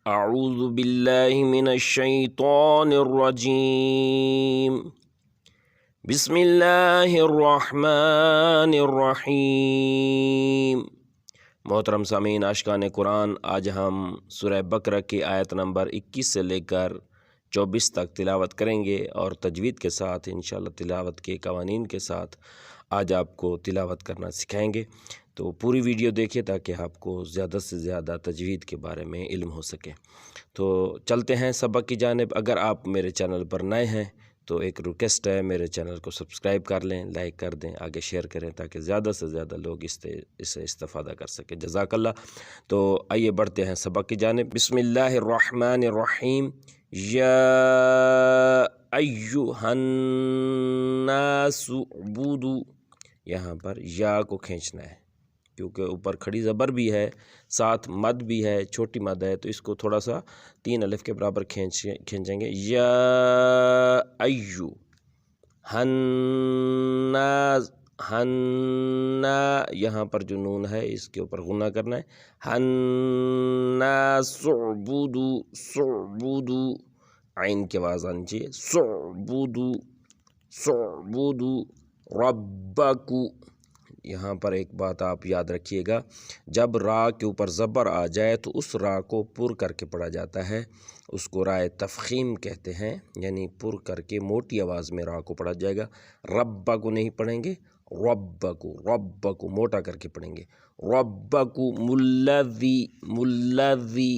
اعوذ باللہ من الشیطان الرجیم بسم اللہ الرحمن الرحیم۔ محترم سامعین عاشقان قرآن، آج ہم سورہ بقرہ کی آیت نمبر 21 سے لے کر 24 تک تلاوت کریں گے اور تجوید کے ساتھ انشاءاللہ تلاوت کے قوانین کے ساتھ آج آپ کو تلاوت کرنا سکھائیں گے۔ تو پوری ویڈیو دیکھیں تاکہ آپ کو زیادہ سے زیادہ تجوید کے بارے میں علم ہو سکے۔ تو چلتے ہیں سبق کی جانب۔ اگر آپ میرے چینل پر نئے ہیں تو ایک ریکویسٹ ہے، میرے چینل کو سبسکرائب کر لیں، لائک کر دیں، آگے شیئر کریں تاکہ زیادہ سے زیادہ لوگ اس سے استفادہ کر سکیں۔ جزاک اللہ۔ تو آئیے بڑھتے ہیں سبق کی جانب۔ بسم اللہ الرحمن الرحیم۔ یا ایہا الناس اعبدوا، یہاں پر یا کو کھینچنا ہے کیونکہ اوپر کھڑی زبر بھی ہے، ساتھ مد بھی ہے، چھوٹی مد ہے، تو اس کو تھوڑا سا 3 الف کے برابر کھینچیں گے۔ یا ایو ہناز، ہننا، یہاں پر جو نون ہے اس کے اوپر غنہ کرنا ہے۔ ہناس اعبدوا، سعبدوا، عین کی آواز آنی چاہیے۔ سعبدوا، سعبدوا ربکو۔ یہاں پر ایک بات آپ یاد رکھیے گا، جب را کے اوپر زبر آ جائے تو اس را کو پر کر کے پڑھا جاتا ہے، اس کو رائے تفخیم کہتے ہیں، یعنی پر کر کے موٹی آواز میں را کو پڑھا جائے گا۔ ربکو نہیں پڑھیں گے، ربکو، ربکو موٹا کر کے پڑھیں گے۔ ربکم الذی، الذی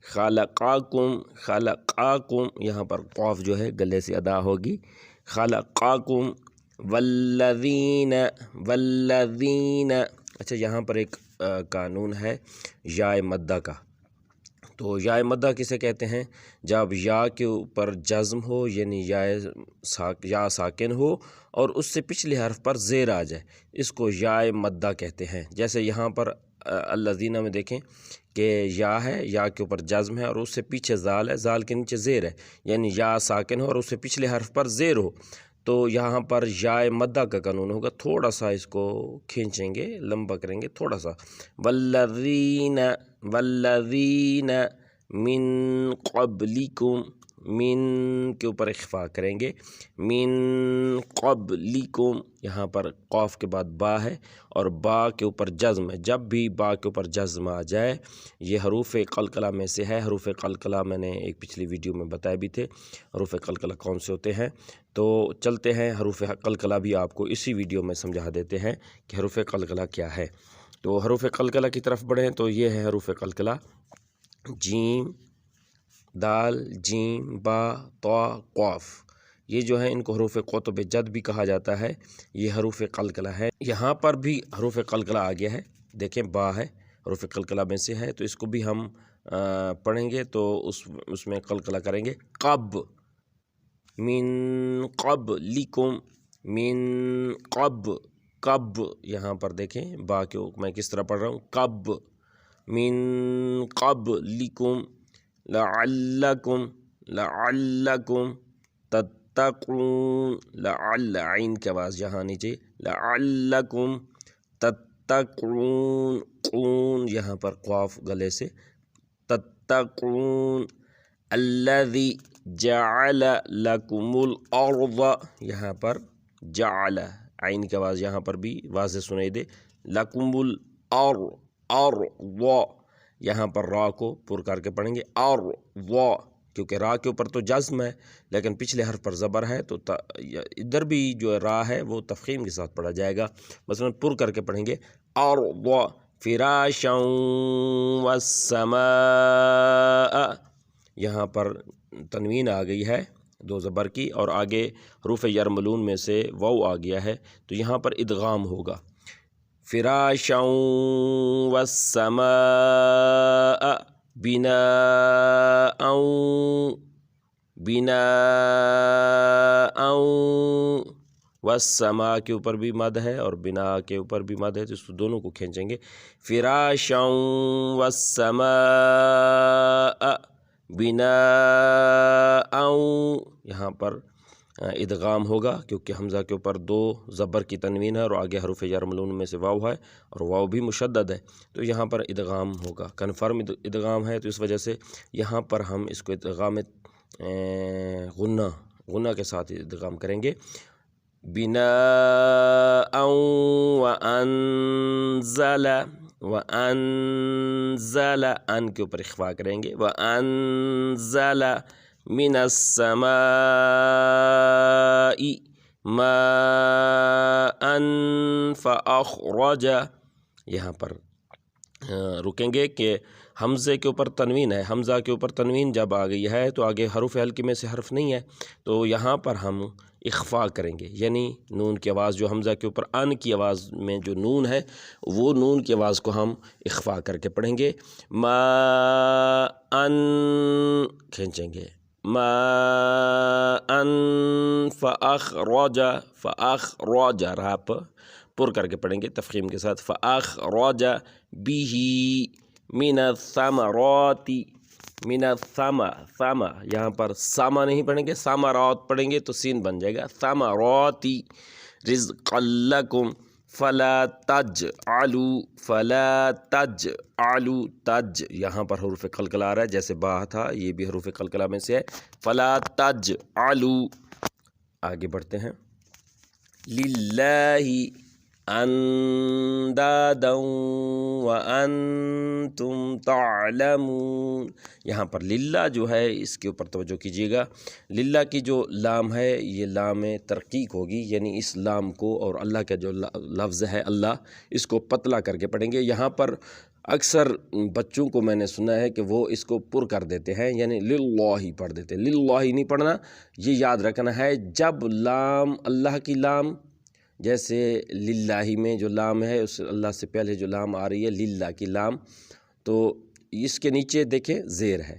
خلقاکم، خلقاکم، یہاں پر قاف جو ہے گلے سے ادا ہوگی۔ خلقاکم والذین، والذین، اچھا یہاں پر ایک قانون ہے یا مدہ کا۔ تو یا مدہ کسے کہتے ہیں؟ جب یا کے اوپر جزم ہو، یعنی یا ساکن ہو اور اس سے پچھلے حرف پر زیر آ جائے، اس کو یا مدہ کہتے ہیں۔ جیسے یہاں پر الذین میں دیکھیں کہ یا ہے، یا کے اوپر جزم ہے اور اس سے پیچھے زال ہے، زال کے نیچے زیر ہے، یعنی یا ساکن ہو اور اس سے پچھلے حرف پر زیر ہو، تو یہاں پر یا مدہ کا قانون ہوگا۔ تھوڑا سا اس کو کھینچیں گے، لمبا کریں گے تھوڑا سا۔ والذین، والذین من قبلکم، من کے اوپر اخفا کریں گے۔ من قبلکم، یہاں پر قاف کے بعد با ہے اور با کے اوپر جزم ہے۔ جب بھی با کے اوپر جزم آ جائے، یہ حروف قلقلہ میں سے ہے۔ حروف قلقلہ میں نے ایک پچھلی ویڈیو میں بتائے بھی تھے حروف قلقلہ کون سے ہوتے ہیں۔ تو چلتے ہیں حروف قلقلہ بھی آپ کو اسی ویڈیو میں سمجھا دیتے ہیں کہ حروف قلقلہ کیا ہے۔ تو حروف قلقلہ کی طرف بڑھیں تو یہ ہے حروف قلقلہ: جیم، دال، جیم، با، طا، قاف۔ یہ جو ہے ان کو حروف قطب جد بھی کہا جاتا ہے، یہ حروف قلقلہ ہے۔ یہاں پر بھی حروف قلقلہ آ گیا ہے، دیکھیں با ہے، حروف قلقلہ میں سے ہے، تو اس کو بھی ہم پڑھیں گے تو اس میں قلقلہ کریں گے۔ قب، من قبلکم، من قب، قب، یہاں پر دیکھیں با کے میں کس طرح پڑھ رہا ہوں، قب، من قبلکم، لعلکم، لعلکم تتقون، لعل، عین کی آواز یہاں نیچے، لعلکم تتقون، قون، یہاں پر قاف گلے سے، تتقون، الذی جعل لکم الارض، یہاں پر جعل، عین کی آواز یہاں پر بھی واضح سنائی دے، لکم الارض، ارض، یہاں پر را کو پر کر کے پڑھیں گے، ارض، کیونکہ را کے اوپر تو جزم ہے لیکن پچھلے حرف پر زبر ہے، تو ادھر بھی جو را ہے وہ تفخیم کے ساتھ پڑھا جائے گا، مثلا پر کر کے پڑھیں گے، ارض فراشا والسماء، یہاں پر تنوین آ گئی ہے 2 زبر کی اور آگے حروف یرملون میں سے واو آ گیا ہے، تو یہاں پر ادغام ہوگا۔ فراشا والسماء بناء، بناء، والسماء کے اوپر بھی مد ہے اور بنا کے اوپر بھی مد ہے، تو اس دونوں کو کھینچیں گے۔ فراشا والسماء بناء، یہاں پر ادغام ہوگا، کیونکہ حمزہ کے اوپر دو زبر کی تنوین ہے اور آگے حروف جر ملون میں سے واو ہے اور واو بھی مشدد ہے، تو یہاں پر ادغام ہوگا، کنفرم ادغام ہے، تو اس وجہ سے یہاں پر ہم اس کو ادغام غنہ کے ساتھ ادغام کریں گے۔ بناء وانزل ان کے اوپر اخفا کریں گے، وانزل من السماء ماء فاخرج، یہاں پر رکیں گے کہ حمزے کے اوپر تنوین ہے، حمزہ کے اوپر تنوین جب آ گئی ہے تو آگے حروف حلقے میں سے حرف نہیں ہے، تو یہاں پر ہم اخفا کریں گے، یعنی نون کی آواز جو حمزہ کے اوپر ان کی آواز میں جو نون ہے وہ نون کی آواز کو ہم اخفا کر کے پڑھیں گے، ما ان کھینچیں گے، ما ان فاخرج، فاخرج راہ پر کر کے پڑھیں گے تفخیم کے ساتھ، فاخرج به من الثمرات، من ثما یہاں پر ساما نہیں پڑھیں گے، ثمرات پڑھیں گے تو سین بن جائے گا، ثمرات رزقا لکم فلا تجعلوا، فلا تجعلوا، تج یہاں پر حروف قلقلہ آ رہا ہے، جیسے با تھا یہ بھی حروف قلقلہ میں سے ہے، فلا تجعلوا۔ آگے بڑھتے ہیں، للہ اندادا وانتم تعلمون، یہاں پر للہ جو ہے اس کے اوپر توجہ کیجیے گا، للہ کی جو لام ہے یہ لام ترقیق ہوگی، یعنی اس لام کو اور اللہ کا جو لفظ ہے اللہ، اس کو پتلا کر کے پڑھیں گے۔ یہاں پر اکثر بچوں کو میں نے سنا ہے کہ وہ اس کو پر کر دیتے ہیں، یعنی للہ پڑھ دیتے ہیں، للہ نہیں پڑھنا، یہ یاد رکھنا ہے جب لام اللہ کی لام، جیسے للہ میں جو لام ہے اس اللہ سے پہلے جو لام آ رہی ہے للہ کی لام، تو اس کے نیچے دیکھیں زیر ہے،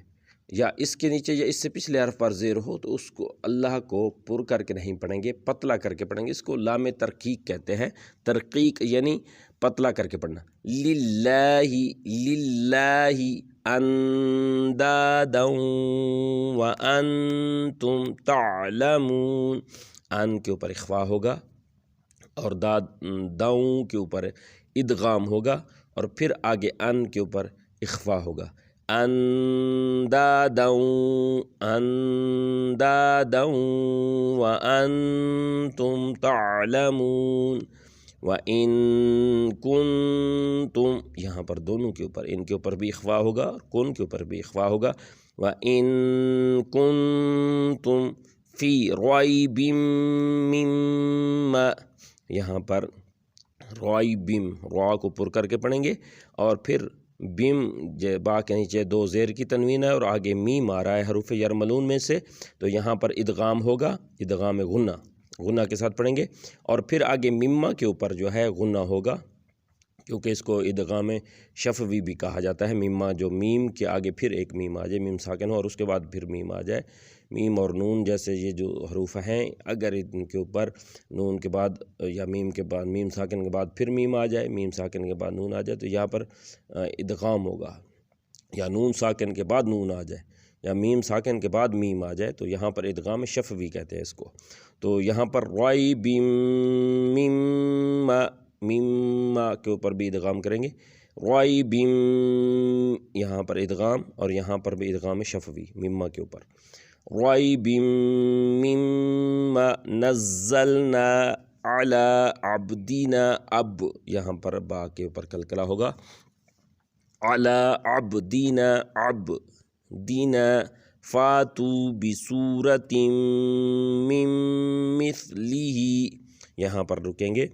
یا اس کے نیچے یا اس سے پچھلے حرف پر زیر ہو تو اس کو اللہ کو پر کر کے نہیں پڑھیں گے، پتلا کر کے پڑھیں گے، اس کو لام ترقیق کہتے ہیں، ترقیق یعنی پتلا کر کے پڑھنا، للہ، للہ اندادا وانتم تعلمون، ان کے اوپر اخفا ہوگا اور داؤں کے اوپر ادغام ہوگا اور پھر آگے ان کے اوپر اخفا ہوگا، اندادا اندادا وانتم تعلمون، وَإِن كُنتم، یہاں پر دونوں کے اوپر، ان کے اوپر بھی اخفا ہوگا اور کن کے اوپر بھی اخفا ہوگا، وَإِن كُنتم فی ریب مما، یہاں پر ریبم، را کو پر کر کے پڑھیں گے اور پھر بم با کے نیچے دو زیر کی تنوین ہے اور آگے میم آ رہا ہے حروف یرملون میں سے، تو یہاں پر ادغام ہوگا، ادغام غنہ کے ساتھ پڑھیں گے، اور پھر آگے مما کے اوپر جو ہے غنہ ہوگا، کیونکہ اس کو ادغام شفوی بھی کہا جاتا ہے، مما جو میم کے آگے پھر ایک میم آ جائے، میم ساکن ہو اور اس کے بعد پھر میم آ جائے، میم اور نون جیسے یہ جو حروف ہیں اگر ان کے اوپر نون کے بعد یا میم کے بعد میم ساکن کے بعد پھر میم آ جائے، میم ساکن کے بعد نون آ جائے تو یہاں پر ادغام ہوگا، یا نون ساکن کے بعد نون آ جائے یا میم ساکن کے بعد میم آ جائے تو یہاں پر ادغام شفوی کہتے ہیں اس کو، تو یہاں پر ریب مما، مما کے اوپر بھی ادغام کریں گے، ریب، یہاں پر ادغام اور یہاں پر بھی ادغام شفوی مما کے اوپر، ریب مما نزلنا علی عبدنا، اب یہاں پر با کے اوپر قلقلہ ہوگا، علی عبدنا، عبدنا، فاتو بصورت من مثلہ، یہاں پر رکیں گے،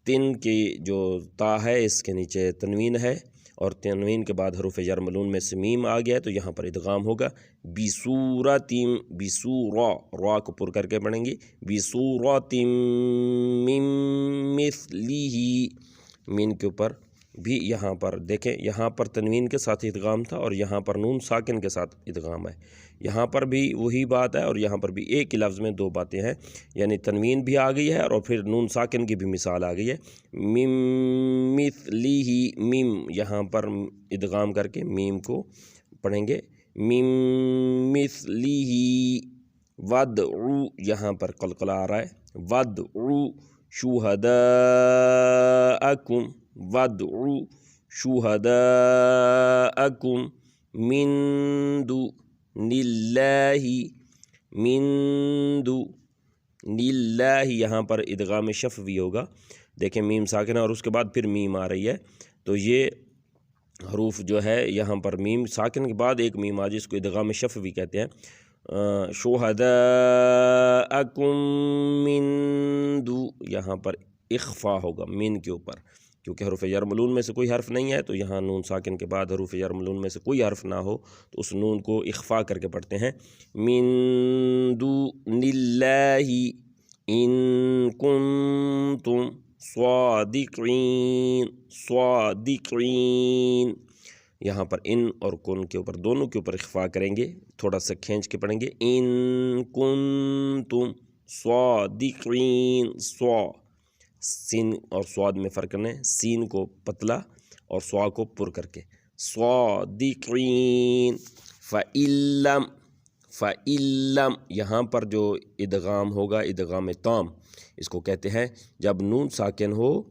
تن کی جو تا ہے اس کے نیچے تنوین ہے اور تنوین کے بعد حروف یرملون میں سے میم آ گیا ہے تو یہاں پر ادغام ہوگا، بصورت، بصورا، را کو پر کر کے پڑھیں گے، بصورت من مثلہ، مین کے اوپر بھی یہاں پر دیکھیں، یہاں پر تنوین کے ساتھ ادغام تھا اور یہاں پر نون ساکن کے ساتھ ادغام ہے، یہاں پر بھی وہی بات ہے اور یہاں پر بھی ایک ہی لفظ میں دو باتیں ہیں، یعنی تنوین بھی آ گئی ہے اور پھر نون ساکن کی بھی مثال آ گئی ہے، مم مثلہ، میم یہاں پر ادغام کر کے میم کو پڑھیں گے، مم مثلہ ودعو یہاں پر قلقلہ آ رہا ہے، ودعو شہداءکم، ودعو شہداءکم من دون اللہ، من دون اللہ، یہاں پر ادغام شفوی ہوگا، دیکھیں میم ساکنہ اور اس کے بعد پھر میم آ رہی ہے، تو یہ حروف جو ہے یہاں پر میم ساکن کے بعد ایک میم آ جس کو ادغام شفوی کہتے ہیں، شہداءکم من دو، یہاں پر اخفا ہوگا مین کے اوپر، کیونکہ حروف یرملون میں سے کوئی حرف نہیں ہے، تو یہاں نون ساکن کے بعد حروف یرملون میں سے کوئی حرف نہ ہو تو اس نون کو اخفا کر کے پڑھتے ہیں، من دون اللہ ان کنتم صادقین، صادقین، یہاں پر ان اور کن کے اوپر دونوں کے اوپر اخفا کریں گے، تھوڑا سا کھینچ کے پڑھیں گے، ان کنتم صادقین، سین اور سواد میں فرق کرنا ہے، سین کو پتلا اور سوا کو پر کر کے، صادقین، فَإِلَّمْ یہاں پر جو ادغام ہوگا ادغام تام، اس کو کہتے ہیں جب نون ساکن ہو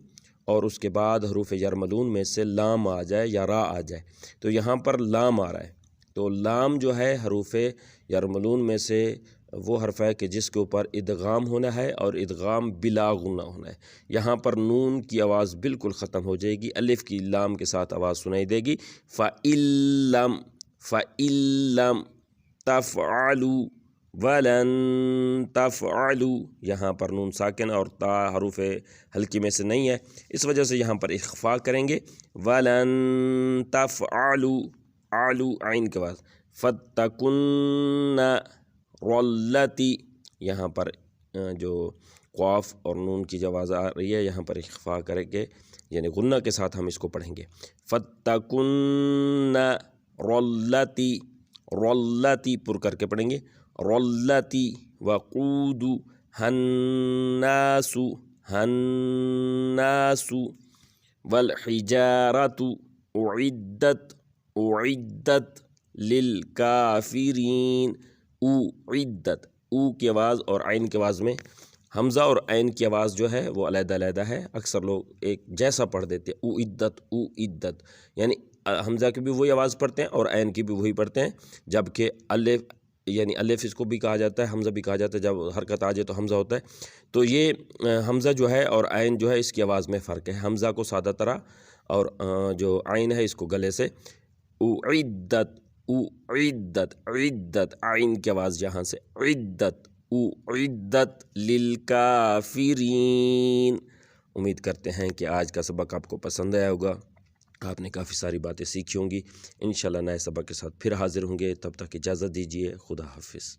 اور اس کے بعد حروف یرملون میں سے لام آ جائے یا را آ جائے، تو یہاں پر لام آ رہا ہے، تو لام جو ہے حروف یرملون میں سے وہ حرف ہے کہ جس کے اوپر ادغام ہونا ہے اور ادغام بلا غنہ ہونا ہے، یہاں پر نون کی آواز بالکل ختم ہو جائے گی، الف کی لام کے ساتھ آواز سنائی دے گی، فَإِلَّمْ تَفْعَلُوا وَلَن تَفْعَلُوا، یہاں پر نون ساکن اور تا حروف ہلکی میں سے نہیں ہے، اس وجہ سے یہاں پر اخفا کریں گے، وَلَن تَفْعَلُوا، آلو عین کے بعد، فَاتَّقُنَّ رَلَّتِ، یہاں پر جو قاف اور نون کی جو آواز آ رہی ہے یہاں پر اخفا کریں گے، یعنی غنہ کے ساتھ ہم اس کو پڑھیں گے، فَاتَّقُنَّ رَلَّتِ، رَلَّتِ پر کر کے پڑھیں گے، رَلَّتِ وَقُودُهَا النَّاسُ، النَّاسُ وَالْحِجَارَةُ أُعِدَّتْ، أُعِدَّتْ لِلْكَافِرِينَ، أُعِدَّتْ، او کی آواز اور عین کی آواز میں حمزہ اور عین کی آواز جو ہے وہ علیحدہ علیحدہ ہے، اکثر لوگ ایک جیسا پڑھ دیتے ہیں، اُعِدَّت، اُعِدَّت، یعنی حمزہ کی بھی وہی آواز پڑھتے ہیں اور عین کی بھی وہی پڑھتے ہیں، جبکہ الف، یعنی الف اس کو بھی کہا جاتا ہے، حمزہ بھی کہا جاتا ہے، جب حرکت آ جائے تو حمزہ ہوتا ہے، تو یہ حمزہ جو ہے اور عین جو ہے اس کی آواز میں فرق ہے، حمزہ کو سادہ طرح اور جو عین ہے اس کو گلے سے، اُعِدَّت، اُعِدَّت، عِدَّت، عین کی آواز یہاں سے، عِدَّت، اُعِدَّت لِلْكَافِرِينَ۔ امید کرتے ہیں کہ آج کا سبق آپ کو پسند آیا ہوگا، آپ نے کافی ساری باتیں سیکھی ہوں گی، انشاءاللہ نئے سبق کے ساتھ پھر حاضر ہوں گے، تب تک اجازت دیجیے، خدا حافظ۔